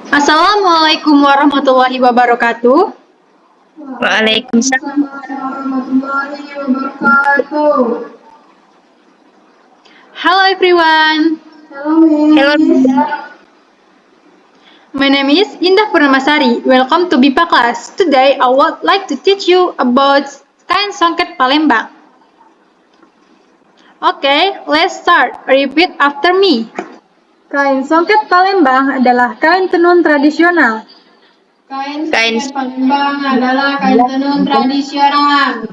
Assalamualaikum warahmatullahi wabarakatuh. Waalaikumsalam. Warahmatullahi wabarakatuh. Hello everyone. Hello. My name is Indah Purnamasari. Welcome to BIPA class. Today I would like to teach you about kain songket Palembang. Okay, let's start. Repeat after me. Kain songket Palembang adalah kain tenun tradisional Kain songket Palembang adalah kain tenun tradisional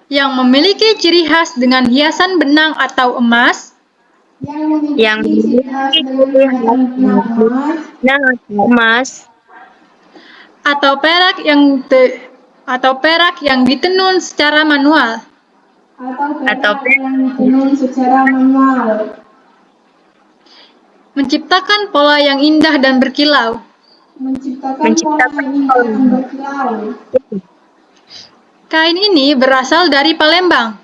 yang memiliki ciri khas dengan hiasan benang atau emas yang memiliki ciri khas dengan hiasan benang emas atau perak yang ditenun secara manual. Menciptakan pola yang indah dan berkilau. Kain ini berasal dari Palembang.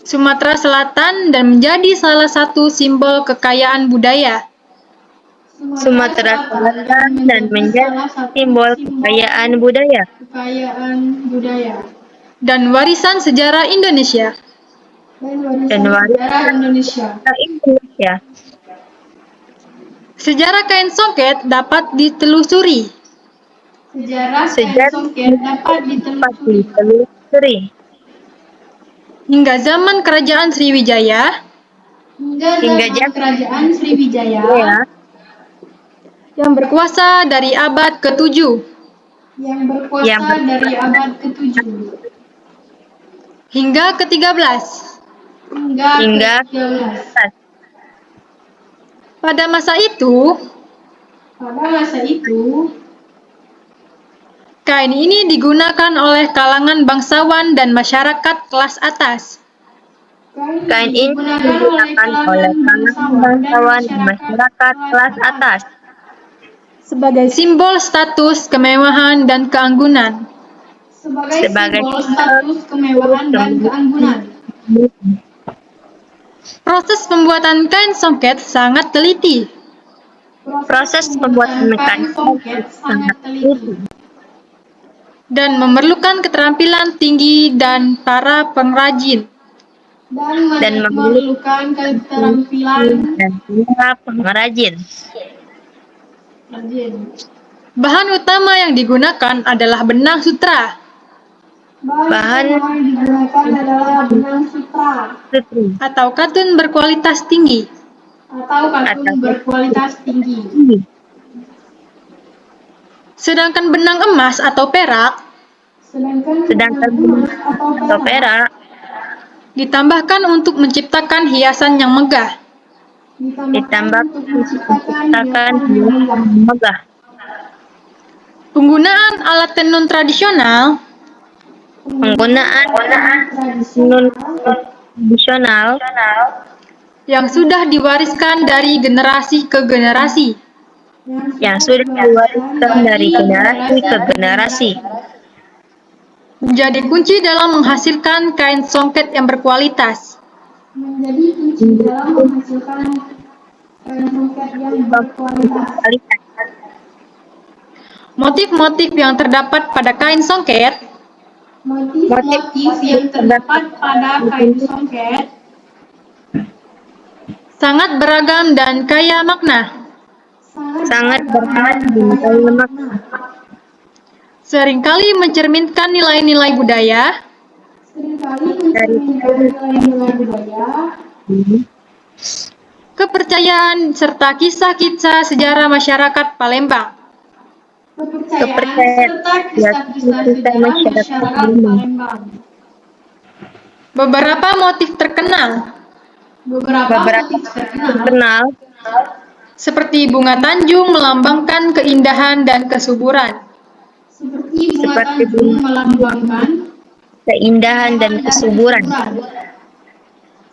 Sumatera Selatan dan menjadi salah satu simbol kekayaan budaya. Sumatera Selatan dan menjadi simbol kekayaan budaya Dan warisan sejarah Indonesia. Sejarah kain songket dapat ditelusuri. Hingga zaman Kerajaan Sriwijaya yang berkuasa dari abad ke-7 hingga ke-13. Pada masa itu, kain ini digunakan oleh kalangan bangsawan dan masyarakat kelas atas. Kain ini digunakan oleh kalangan bangsawan dan masyarakat kelas atas sebagai simbol status kemewahan dan keanggunan. Proses pembuatan kain songket sangat teliti. Dan memerlukan keterampilan tinggi dan para pengrajin. Bahan utama yang digunakan adalah benang sutra. Atau katun berkualitas tinggi. Sedangkan benang emas atau perak ditambahkan untuk menciptakan hiasan yang megah. Penggunaan alat tenun tradisional yang sudah diwariskan dari generasi ke generasi. Menjadi kunci dalam menghasilkan kain songket yang berkualitas. Motif-motif yang terdapat pada kain songket sangat beragam dan kaya makna. Seringkali mencerminkan nilai-nilai budaya, kepercayaan, serta kisah-kisah sejarah masyarakat Palembang. Beberapa motif terkenal seperti bunga tanjung melambangkan keindahan dan kesuburan.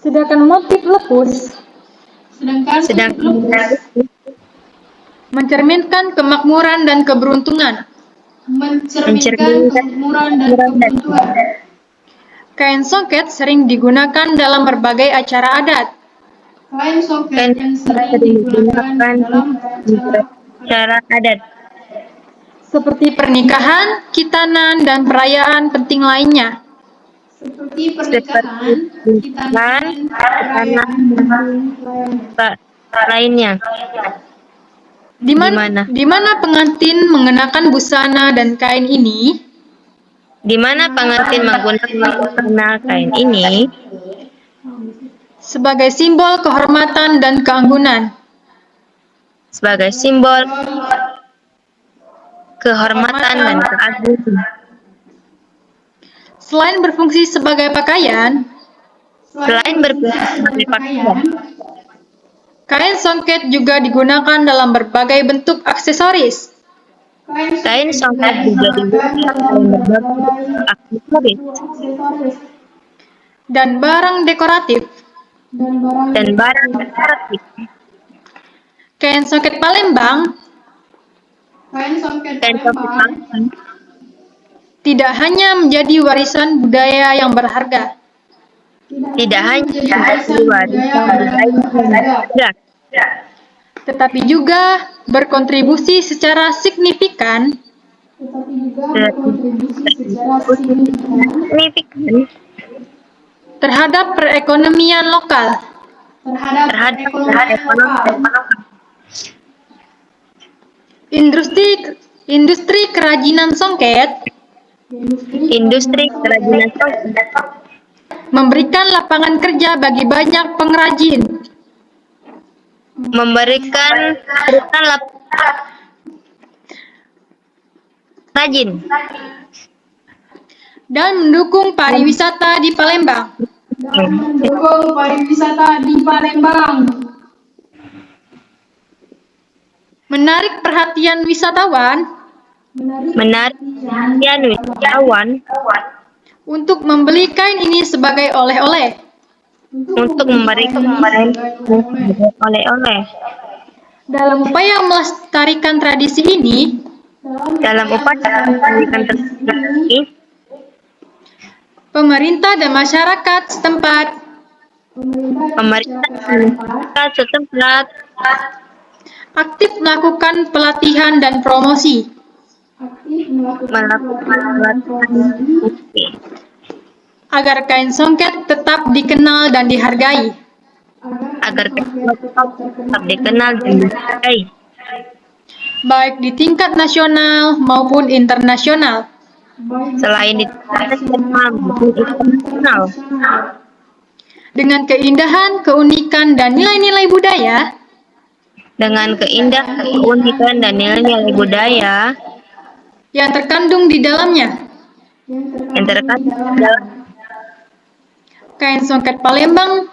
Sedangkan motif lepus mencerminkan kemakmuran dan keberuntungan. Kain songket sering digunakan dalam berbagai acara adat. Kain soket Kain yang soket sering sering digunakan digunakan dalam di acara acara adat, seperti pernikahan, khitanan, dan perayaan penting lainnya. seperti seperti pernikahan, pernikahan, khitanan, khitanan, perayaan penting lainnya. lainnya. Di Di man- mana? di mana pengantin mengenakan busana dan kain ini Di mana pengantin menggunakan busana kain ini sebagai simbol kehormatan dan keanggunan. sebagai simbol kehormatan dan keagungan. Selain berfungsi sebagai pakaian, Selain berfungsi sebagai pakaian, kain songket juga digunakan dalam berbagai bentuk aksesoris kain songket juga digunakan dalam berbagai bentuk aksesoris dan barang dekoratif. dan barang dekoratif. Kain songket Palembang Kain songket Kain songket Palembang Palembang tidak hanya menjadi warisan budaya yang berharga, tidak hanya menjadi menjadi warisan warisan budaya budaya yang yang berharga, berharga, tetapi juga berkontribusi secara signifikan tetapi juga dan berkontribusi secara signifikan signifikan terhadap perekonomian lokal. terhadap terhadap perekonomian ekonomi lokal. Industri kerajinan songket industri kerajinan songket memberikan lapangan kerja bagi banyak pengrajin memberikan rajin dan mendukung pariwisata di Palembang. Dan mendukung pariwisata di Palembang. Menarik perhatian wisatawan menarik perhatian wisatawan untuk membeli kain ini sebagai oleh-oleh. untuk memberikan oleh-oleh. Dalam upaya melestarikan tradisi ini, Dalam upaya melestarikan tradisi, pemerintah dan masyarakat setempat pemerintah setempat aktif melakukan pelatihan dan promosi melakukan pelatihan promosi agar kain songket tetap dikenal dan dihargai. agar tetap dikenal dan dihargai, Baik di tingkat nasional maupun internasional. selain di tingkat nasional maupun internasional, Dengan keindahan, keunikan, dan nilai-nilai budaya, dengan keindahan, keunikan, dan nilai-nilai budaya yang terkandung di dalamnya. yang terkandung dalam Kain songket Palembang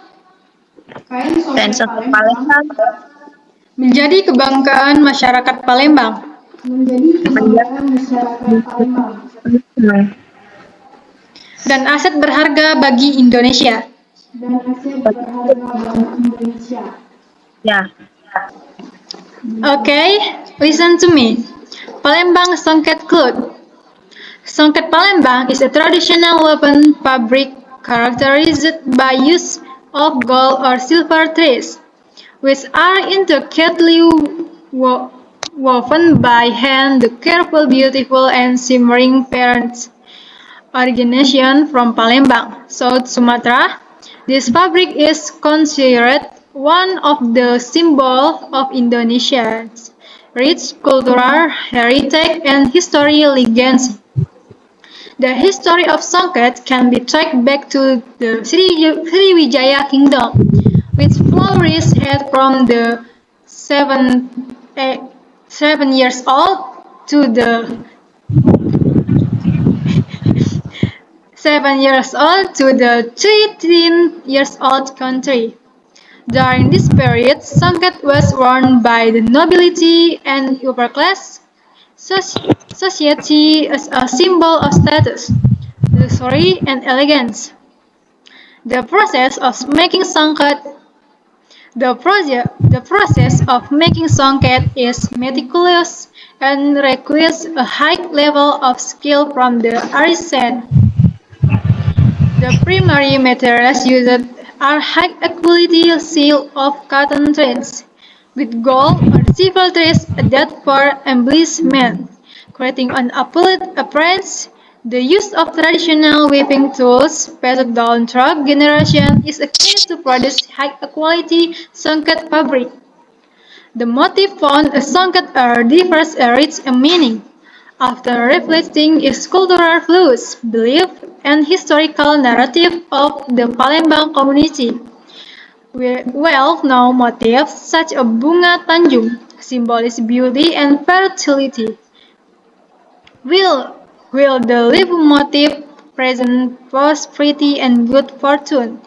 kain songket Palembang menjadi kebanggaan masyarakat Palembang dan aset berharga bagi Indonesia. ya. Okay, listen to me. Palembang Songket Cloth. Songket Palembang is a traditional weapon fabric characterized by use of gold or silver threads, which are intricately woven by hand. The careful, beautiful, and shimmering parents origination from Palembang, South Sumatra. This fabric is considered one of the symbols of Indonesia's rich cultural heritage and historical legacy. The history of Songket can be traced back to the Sriwijaya Kingdom, which flourished from the 7 years old to the 7 years old to the 13 years old country. During this period, Songket was worn by the nobility and upper-class society as a symbol of status, luxury, and elegance. The process of making songket is meticulous and requires a high level of skill from the artisan. The primary materials used are high-quality seal of cotton threads, with gold or silver threads added for embellishment, creating an appearance. The use of traditional weaving tools passed down through generations is a key to produce high-quality songket fabric. The motif found a songket differs a rich meaning, often reflecting its cultural roots, belief, and historical narrative of the Palembang community. Well-known motifs such as bunga tanjung symbolize beauty and fertility, while, while the leaf motif presents prosperity and good fortune.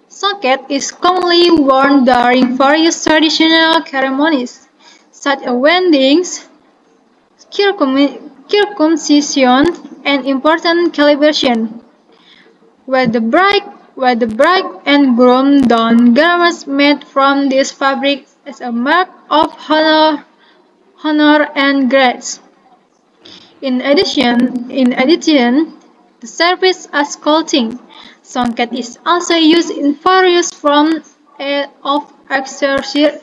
Songket is commonly worn during various traditional ceremonies, such as weddings, circumcision, and important celebrations, where the bride and groom don garments made from this fabric as a mark of honor and grace. In addition, the service as clothing, songket is also used in various forms of accessories.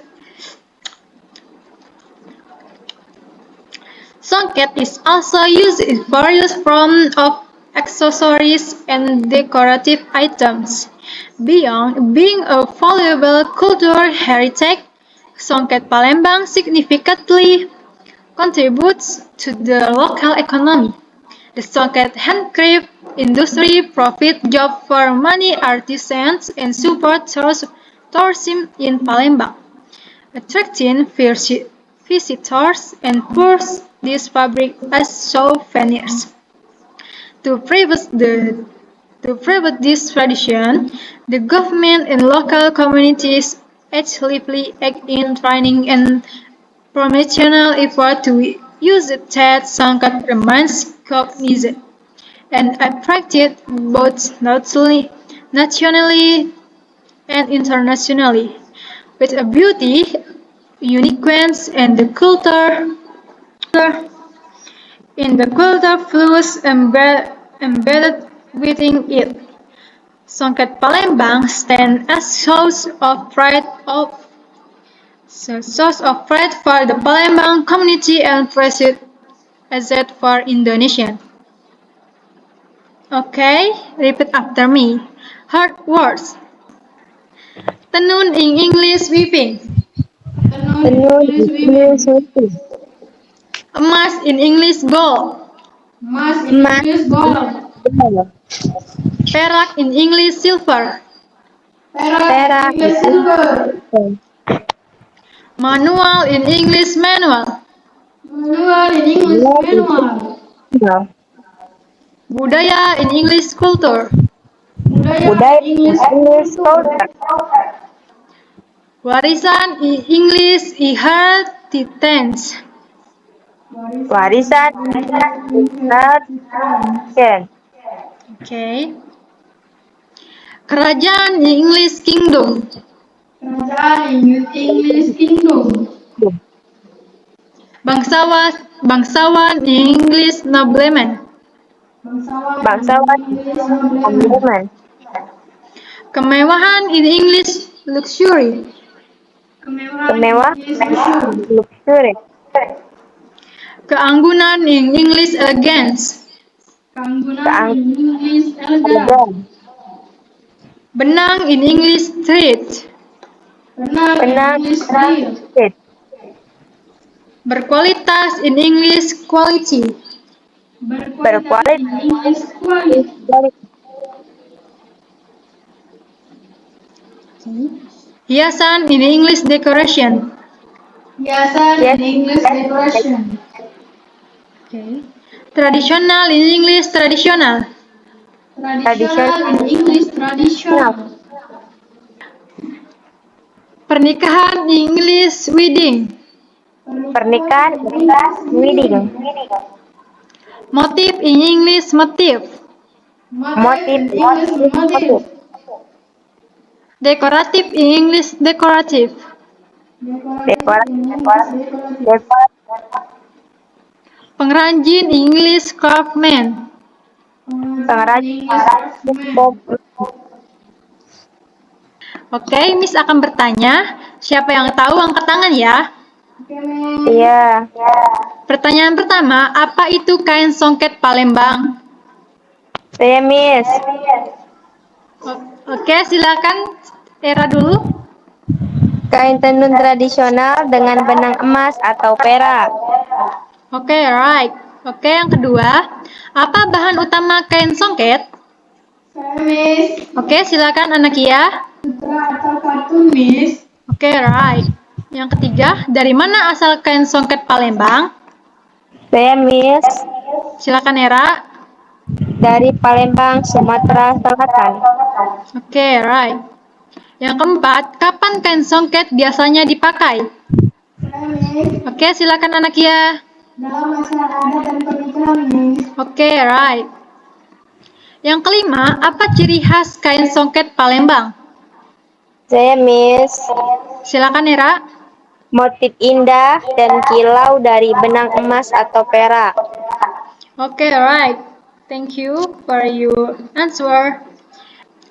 Songket is also used in various forms of accessories and decorative items. Beyond being a valuable cultural heritage, songket Palembang significantly contributes to the local economy. The songket handcraft industry provides jobs for many artisans and supports tourism in Palembang, attracting visitors and pours this fabric as souvenirs. To prevent, the, to prevent this tradition, the government and local communities actively act in training and promotional effort to use the that songket remains cognizant and attracted both nationally and internationally, with a beauty, uniqueness, and the culture in the culture flows embedded within it. Songket Palembang stands as source of pride for the Palembang community and precious asset for Indonesia. Okay, repeat after me. Hard words. Tenun in English weaving. Tenun in English weaving. Emas in English gold. Emas in Emas Inggris in gold. gold. Perak in English silver. Perak Perak in in Inggris English silver. silver. Manual in English manual. Manual in English Manual in manual. manual. Budaya in English culture. Budaya Budaya in in English English culture. culture. Warisan in English inheritance. Warisan inheritance. Okay. Kerajaan in English kingdom. Kerajaan in English kingdom. Bangsawan in English nobleman. Bangsawan Bangsawan in English nobleman. nobleman. Kemewahan in English luxury. Kemewahan in Kemewahan English luxury. luxury. Keanggunan in English elegance. Keanggunan in English elegan. Keanggunan. Benang in English thread. Benang in Benang English steel. state. Berkualitas in English quality. Berkualitas in English quality. Hiasan in English decoration. Hiasan Yes. in English decoration. Okay. Tradisional in English tradisional. Tradisional in English traditional. Pernikahan in English wedding. Pernikahan in English wedding. Motif in English motif. Motif Motif in English motif. Decorative in English decorative. Decorative in English decorative. decoratif. Pengrajin in English craftsman. Pengrajin in English craftsman. Oke, Miss akan bertanya. Siapa yang tahu angkat tangan ya? Oke, Miss. Iya. Pertanyaan pertama, apa itu kain songket Palembang? Saya, Miss. Oke, silakan Era dulu. Kain tenun tradisional dengan benang emas atau perak. Oke, right. Oke, yang kedua, apa bahan utama kain songket? Saya, Miss. Oke, silakan Anakia. Sutra atau katun, Miss. Oke, right. Yang ketiga, dari mana asal kain songket Palembang? Saya, Miss. Silakan Era. Dari Palembang, Sumatera Selatan. Oke, right. Yang keempat, kapan kain songket biasanya dipakai? Saya, Miss. Oke, silakan Anakia. Dalam acara adat dan pernikahan, Miss. Oke, right. Yang kelima, apa ciri khas kain songket Palembang? Saya, Miss. Silakan Era. Motif indah dan kilau dari benang emas atau perak. Okay, right. Thank you for your answer.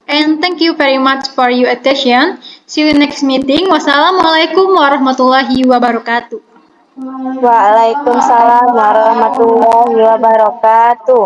And thank you very much for your attention. See you next meeting. Wassalamualaikum warahmatullahi wabarakatuh. Waalaikumsalam warahmatullahi wabarakatuh.